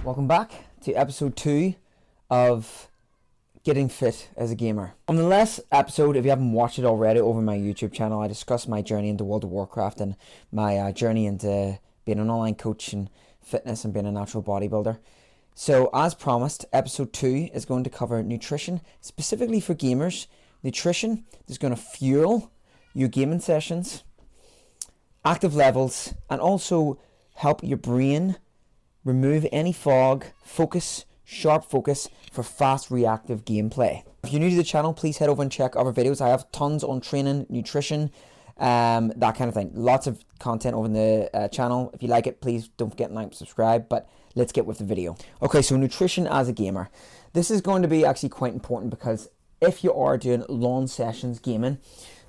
Welcome back to episode 2 of Getting Fit as a Gamer. On the last episode, if you haven't watched it already over my YouTube channel, I discussed my journey into World of Warcraft and my journey into being an online coach and fitness and being a natural bodybuilder. So as promised, episode 2 is going to cover nutrition, specifically for gamers. Nutrition is going to fuel your gaming sessions, active levels, and also help your brain remove any fog, sharp focus for fast reactive gameplay. If you're new to the channel, please head over and check other videos. I have tons on training, nutrition, that kind of thing. Lots of content over in the channel. If you like it, please don't forget to like and subscribe, but let's get with the video. Okay, so nutrition as a gamer. This is going to be actually quite important because if you are doing long sessions gaming,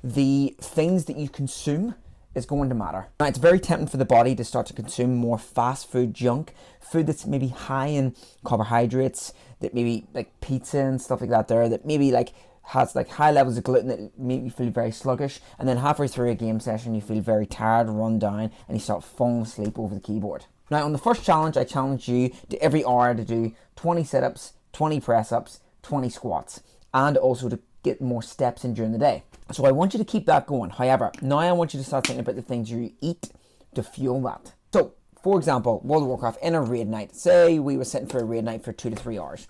the things that you consume is going to matter. Now, it's very tempting for the body to start to consume more fast food junk, food that's maybe high in carbohydrates, that maybe like pizza and stuff like that there, that maybe like has like high levels of gluten that make you feel very sluggish, and then halfway through a game session you feel very tired, run down, and you start falling asleep over the keyboard. Now, on the first challenge, I challenged you to every hour to do 20 sit-ups, 20 press-ups, 20 squats, and also to get more steps in during the day. So I want you to keep that going. However, now I want you to start thinking about the things you eat to fuel that. So, for example, World of Warcraft in a raid night. Say we were sitting for a raid night for 2 to 3 hours.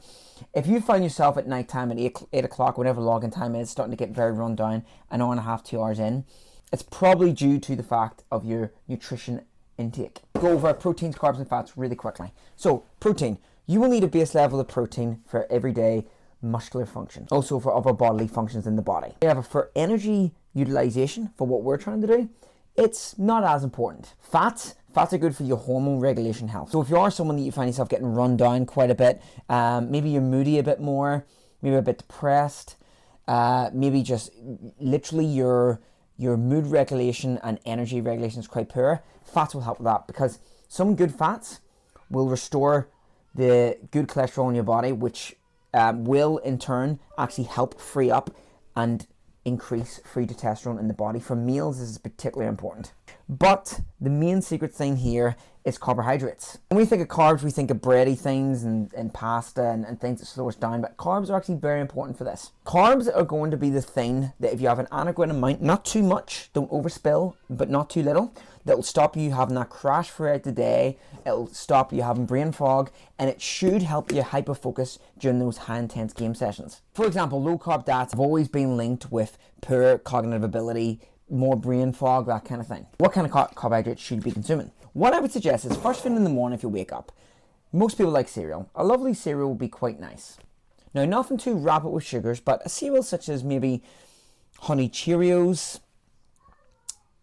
If you find yourself at night time at 8 o'clock, whenever login time is, starting to get very run down, an hour and a half, 2 hours in, it's probably due to the fact of your nutrition intake. Go over proteins, carbs, and fats really quickly. So, protein. You will need a base level of protein for everyday muscular function, also for other bodily functions in the body. However, for energy utilization, for what we're trying to do, it's not as important. Fats are good for your hormone regulation health. So if you are someone that you find yourself getting run down quite a bit, maybe you're moody a bit more, maybe a bit depressed, maybe just literally your mood regulation and energy regulation is quite poor, fats will help with that, because some good fats will restore the good cholesterol in your body, which will in turn actually help free up and increase free testosterone in the body. For males, this is particularly important. But the main secret thing here is carbohydrates. When we think of carbs, we think of bready things and pasta and things that slow us down, but carbs are actually very important for this. Carbs are going to be the thing that if you have an adequate amount, not too much, don't overspill, but not too little, that'll stop you having that crash throughout the day, it'll stop you having brain fog, and it should help you hyper-focus during those high-intense game sessions. For example, low-carb diets have always been linked with poor cognitive ability, more brain fog, that kind of thing. What kind of carbohydrates should you be consuming? What I would suggest is first thing in the morning if you wake up, most people like cereal. A lovely cereal would be quite nice. Now, nothing too rapid with sugars, but a cereal such as maybe Honey Cheerios,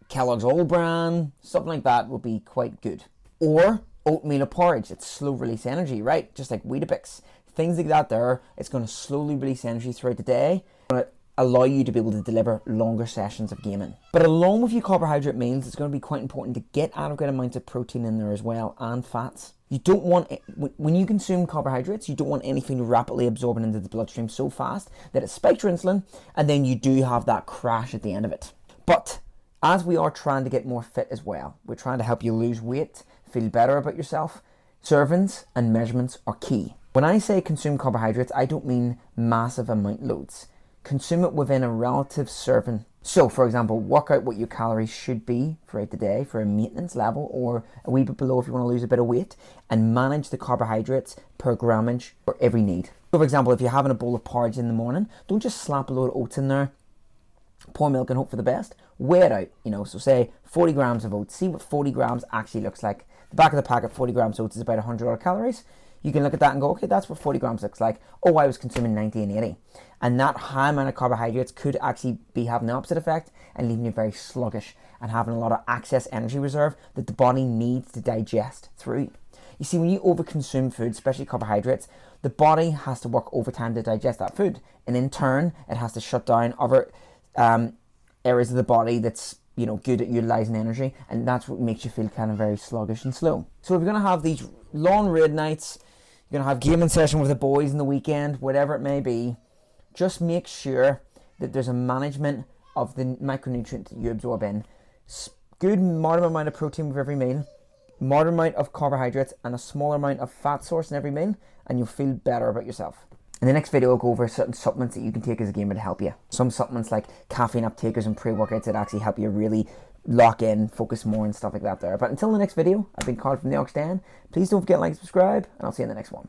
Kellogg's All Bran, something like that would be quite good. Or oatmeal or porridge, it's slow release energy, right? Just like Weetabix. Things like that there, it's going to slowly release energy throughout the day. It's going to allow you to be able to deliver longer sessions of gaming. But along with your carbohydrate meals, it's going to be quite important to get adequate amounts of protein in there as well, and fats. You don't want, when you consume carbohydrates, you don't want anything rapidly absorbing into the bloodstream so fast that it spikes your insulin, and then you do have that crash at the end of it. But as we are trying to get more fit as well, we're trying to help you lose weight, feel better about yourself, servings and measurements are key. When I say consume carbohydrates, I don't mean massive amount loads. Consume it within a relative serving. So, for example, work out what your calories should be throughout the day for a maintenance level, or a wee bit below if you want to lose a bit of weight, and manage the carbohydrates per grammage for every need. So, for example, if you're having a bowl of porridge in the morning, don't just slap a load of oats in there, pour milk and hope for the best. Weigh it out, so say 40 grams of oats. See what 40 grams actually looks like. The back of the packet, 40 grams of oats is about 100 calories. You can look at that and go, okay, that's what 40 grams looks like. Oh, I was consuming 90 and 80. And that high amount of carbohydrates could actually be having the opposite effect and leaving you very sluggish and having a lot of excess energy reserve that the body needs to digest through. You see, when you overconsume food, especially carbohydrates, the body has to work overtime to digest that food. And in turn, it has to shut down other areas of the body that's good at utilizing energy, and that's what makes you feel kind of very sluggish and slow. So if you're going to have these long raid nights, you're going to have gaming session with the boys in the weekend, whatever it may be, just make sure that there's a management of the micronutrients that you absorb in. Good moderate amount of protein with every meal, moderate amount of carbohydrates and a smaller amount of fat source in every meal, and you'll feel better about yourself. In the next video, I'll go over certain supplements that you can take as a gamer to help you. Some supplements like caffeine uptakers and pre-workouts that actually help you really lock in, focus more and stuff like that there. But until the next video, I've been Carl from the Ox Den. Please don't forget to like and subscribe, and I'll see you in the next one.